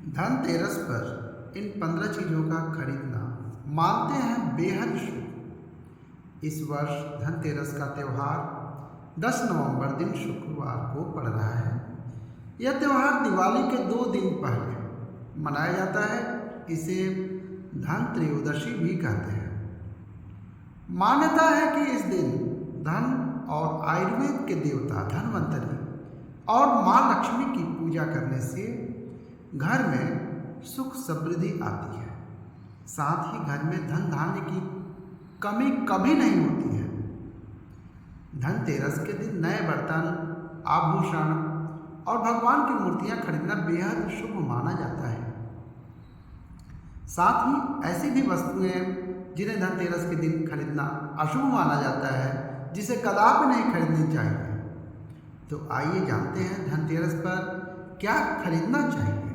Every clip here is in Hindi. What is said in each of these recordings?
धनतेरस पर इन 15 चीज़ों का खरीदना मानते हैं बेहद शुभ। इस वर्ष धनतेरस का त्यौहार 10 नवंबर दिन शुक्रवार को पड़ रहा है। यह त्यौहार दिवाली के 2 दिन पहले मनाया जाता है। इसे धन त्रयोदशी भी कहते हैं। मान्यता है कि इस दिन धन और आयुर्वेद के देवता धनवंतरी और माँ लक्ष्मी की पूजा करने से घर में सुख समृद्धि आती है। साथ ही घर में धन धान्य की कमी कभी नहीं होती है। धनतेरस के दिन नए बर्तन, आभूषण और भगवान की मूर्तियां खरीदना बेहद शुभ माना जाता है। साथ ही ऐसी भी वस्तुएं जिन्हें धनतेरस के दिन खरीदना अशुभ माना जाता है, जिसे कदापि नहीं खरीदनी चाहिए। तो आइए जानते हैं धनतेरस पर क्या खरीदना चाहिए।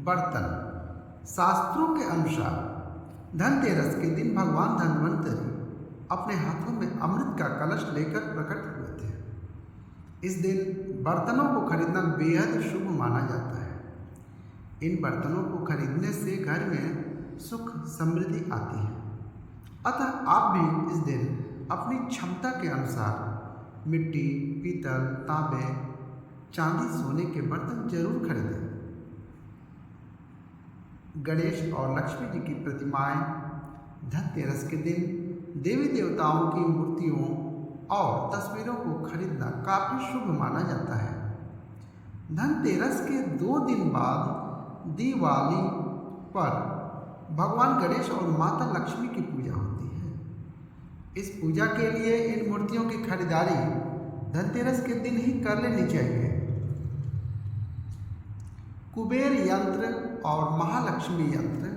बर्तन। शास्त्रों के अनुसार धनतेरस के दिन भगवान धनवंतरी अपने हाथों में अमृत का कलश लेकर प्रकट हुए थे। इस दिन बर्तनों को खरीदना बेहद शुभ माना जाता है। इन बर्तनों को खरीदने से घर में सुख समृद्धि आती है। अतः आप भी इस दिन अपनी क्षमता के अनुसार मिट्टी, पीतल, तांबे, चांदी, सोने के बर्तन जरूर खरीदें। गणेश और लक्ष्मी जी की प्रतिमाएं धनतेरस के दिन देवी देवताओं की मूर्तियों और तस्वीरों को खरीदना काफी शुभ माना जाता है। धनतेरस के 2 दिन बाद दिवाली पर भगवान गणेश और माता लक्ष्मी की पूजा होती है। इस पूजा के लिए इन मूर्तियों की खरीदारी धनतेरस के दिन ही कर लेनी चाहिए। कुबेर यंत्र और महालक्ष्मी यंत्र।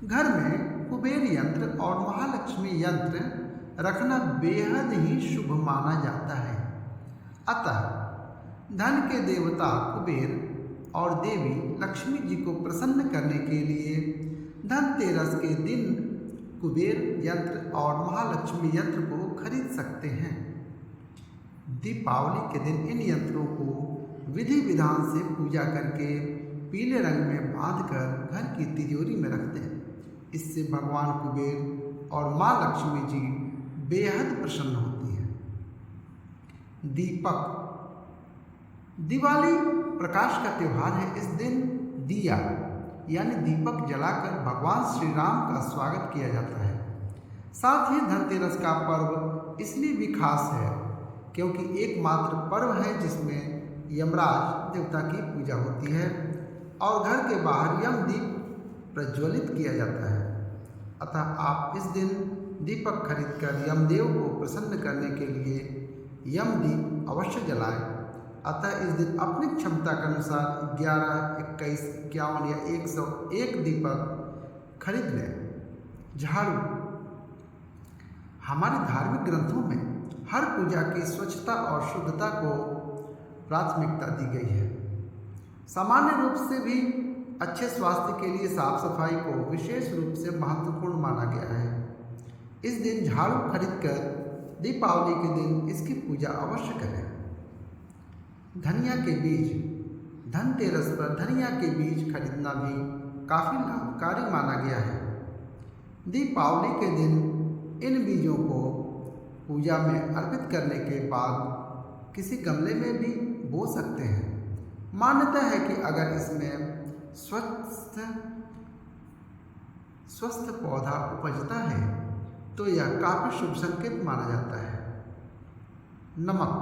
घर में कुबेर यंत्र और महालक्ष्मी यंत्र रखना बेहद ही शुभ माना जाता है। अतः धन के देवता कुबेर और देवी लक्ष्मी जी को प्रसन्न करने के लिए धनतेरस के दिन कुबेर यंत्र और महालक्ष्मी यंत्र को खरीद सकते हैं। दीपावली के दिन इन यंत्रों को विधि विधान से पूजा करके पीले रंग में बांधकर घर की तिजोरी में रखते हैं। इससे भगवान कुबेर और माँ लक्ष्मी जी बेहद प्रसन्न होती हैं। दीपक। दिवाली प्रकाश का त्यौहार है। इस दिन दिया यानी दीपक जलाकर भगवान श्री राम का स्वागत किया जाता है। साथ ही धनतेरस का पर्व इसलिए भी खास है क्योंकि एकमात्र पर्व है जिसमें यमराज देवता की पूजा होती है और घर के बाहर यम दीप प्रज्वलित किया जाता है। अतः आप इस दिन दीपक खरीदकर यमदेव को प्रसन्न करने के लिए यम दीप अवश्य जलाएं। अतः इस दिन अपनी क्षमता के अनुसार 11, 21, 51 या 101 दीपक खरीद लें। झाड़ू। हमारे धार्मिक ग्रंथों में हर पूजा की स्वच्छता और शुद्धता को प्राथमिकता दी गई है। सामान्य रूप से भी अच्छे स्वास्थ्य के लिए साफ सफाई को विशेष रूप से महत्वपूर्ण माना गया है। इस दिन झाड़ू खरीदकर दीपावली के दिन इसकी पूजा अवश्य करें। धनिया के बीज। धनतेरस पर धनिया के बीज खरीदना भी काफ़ी लाभकारी माना गया है। दीपावली के दिन इन बीजों को पूजा में अर्पित करने के बाद किसी गमले में भी बो सकते हैं। मान्यता है कि अगर इसमें स्वस्थ पौधा उपजता है तो यह काफ़ी शुभ संकेत माना जाता है। नमक।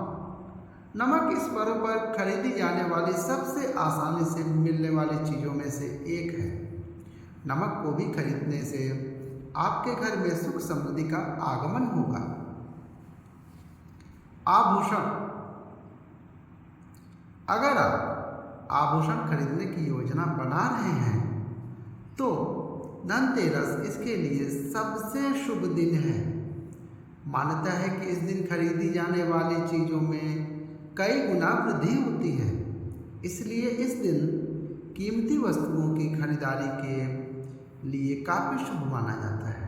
नमक इस पर्व पर खरीदी जाने वाली सबसे आसानी से मिलने वाली चीज़ों में से एक है। नमक को भी खरीदने से आपके घर में सुख समृद्धि का आगमन होगा। आभूषण। अगर आप आभूषण खरीदने की योजना बना रहे हैं तो धनतेरस इसके लिए सबसे शुभ दिन है। मान्यता है कि इस दिन खरीदी जाने वाली चीज़ों में कई गुना वृद्धि होती है। इसलिए इस दिन कीमती वस्तुओं की खरीदारी के लिए काफ़ी शुभ माना जाता है।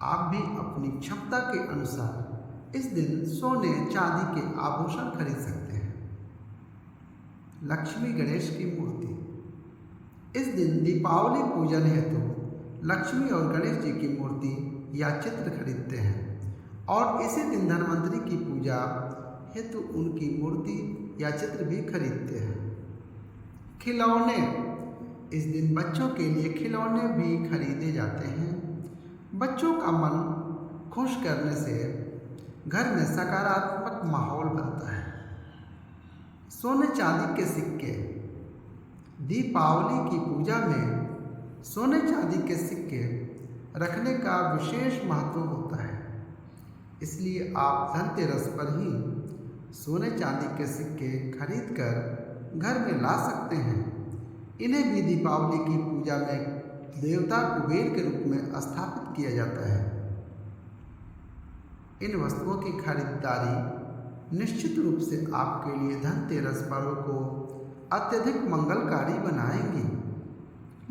आप भी अपनी क्षमता के अनुसार इस दिन सोने चांदी के आभूषण खरीद सकते हैं। लक्ष्मी गणेश की मूर्ति। इस दिन दीपावली पूजन हेतु लक्ष्मी और गणेश जी की मूर्ति या चित्र खरीदते हैं और इसी दिन धन्वंतरि की पूजा हेतु उनकी मूर्ति या चित्र भी खरीदते हैं। खिलौने, इस दिन बच्चों के लिए खिलौने भी खरीदे जाते हैं। बच्चों का मन खुश करने से घर में सकारात्मक माहौल बनता है। सोने चांदी के सिक्के, दीपावली की पूजा में सोने चांदी के सिक्के रखने का विशेष महत्व होता है, इसलिए आप धनतेरस पर ही सोने चांदी के सिक्के खरीदकर घर में ला सकते हैं। इन्हें भी दीपावली की पूजा में देवता कुबेर के रूप में स्थापित किया जाता है। इन वस्तुओं की खरीदारी निश्चित रूप से आपके लिए धनतेरस पर्व को अत्यधिक मंगलकारी बनाएंगी,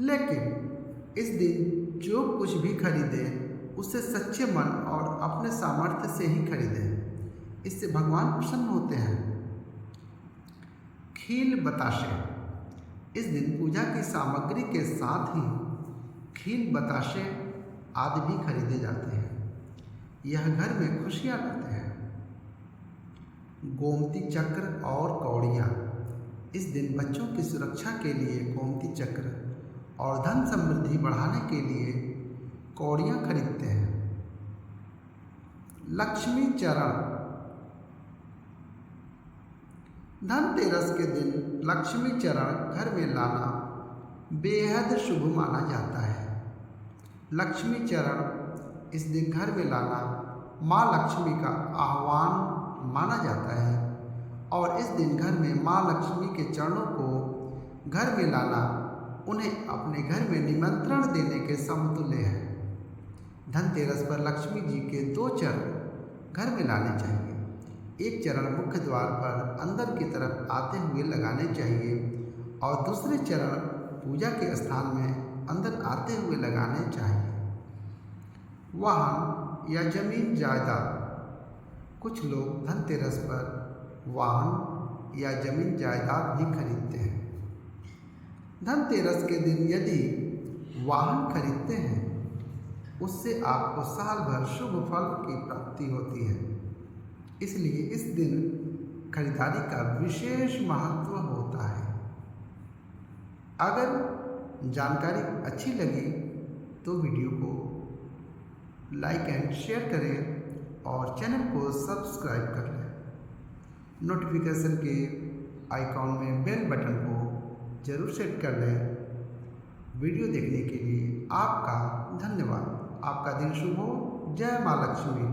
लेकिन इस दिन जो कुछ भी खरीदें उसे सच्चे मन और अपने सामर्थ्य से ही खरीदें, इससे भगवान प्रसन्न होते हैं। खील बताशे, इस दिन पूजा की सामग्री के साथ ही खील बताशे आदि भी खरीदे जाते हैं। यह घर में खुशियाँ लाते हैं। गोमती चक्र और कौड़ियाँ, इस दिन बच्चों की सुरक्षा के लिए गोमती चक्र और धन समृद्धि बढ़ाने के लिए कौड़ियाँ खरीदते हैं। लक्ष्मी चरण, धनतेरस के दिन लक्ष्मी चरण घर में लाना बेहद शुभ माना जाता है। लक्ष्मी चरण इस दिन घर में लाना माँ लक्ष्मी का आह्वान माना जाता है और इस दिन घर में माँ लक्ष्मी के चरणों को घर में लाना उन्हें अपने घर में निमंत्रण देने के समतुल्य है। धनतेरस पर लक्ष्मी जी के 2 चरण घर में लाने चाहिए। एक चरण मुख्य द्वार पर अंदर की तरफ आते हुए लगाने चाहिए और दूसरे चरण पूजा के स्थान में अंदर आते हुए लगाने चाहिए। वाहन या जमीन जायदाद, कुछ लोग धनतेरस पर वाहन या जमीन जायदाद भी खरीदते हैं। धनतेरस के दिन यदि वाहन खरीदते हैं उससे आपको साल भर शुभ फल की प्राप्ति होती है, इसलिए इस दिन खरीदारी का विशेष महत्व होता है। अगर जानकारी अच्छी लगी तो वीडियो को लाइक एंड शेयर करें और चैनल को सब्सक्राइब कर लें। नोटिफिकेशन के आइकॉन में बेल बटन को जरूर सेट कर लें। वीडियो देखने के लिए आपका धन्यवाद। आपका दिन शुभ हो। जय माँ लक्ष्मी।